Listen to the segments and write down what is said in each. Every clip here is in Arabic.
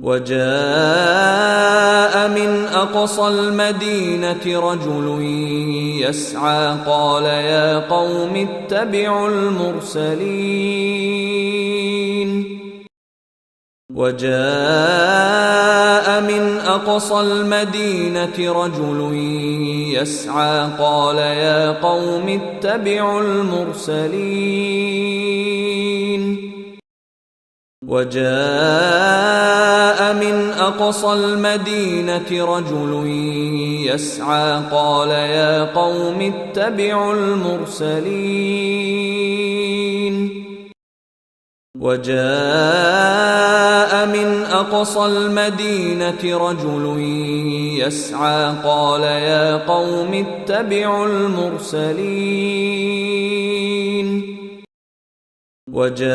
وجاء من أقصى المدينة رجل يسعى قال يا قوم اتبعوا المرسلين وجاء من أقصى المدينة رجل يسعى قال يا قوم اتبعوا المرسلين وجاء من أقصى المدينة رجل يسعى قال يا قوم اتبعوا المرسلين وجاء من أقصى المدينة رجل يسعى قال يا قوم اتبعوا المرسلين وجاء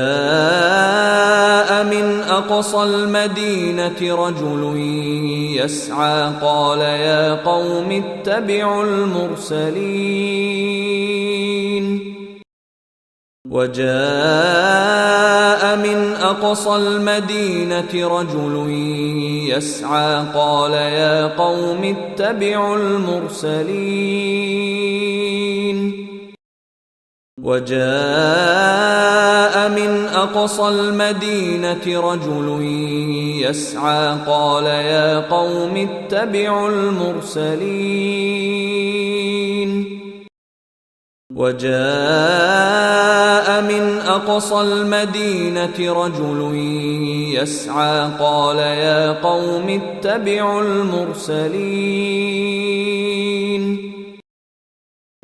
من أقصى المدينة رجل يسعى قال يا قوم اتبعوا المرسلين وجاء من أقصى المدينة رجل يسعى قال يا قوم اتبعوا المرسلين وجاء من أقصى المدينة رجل يسعى قال يا قوم اتبعوا المرسلين وجاء من أقصى المدينة رجل يسعى قال يا قوم اتبعوا المرسلين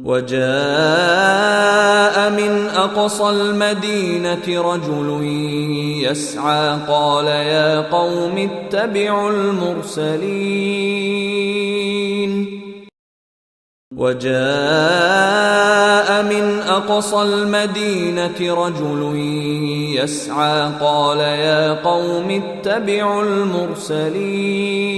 وجاء من أقصى المدينة رجل يسعى قال يا قوم اتبعوا المرسلين وجاء من أقصى المدينة رجل يسعى قال يا قوم اتبعوا المرسلين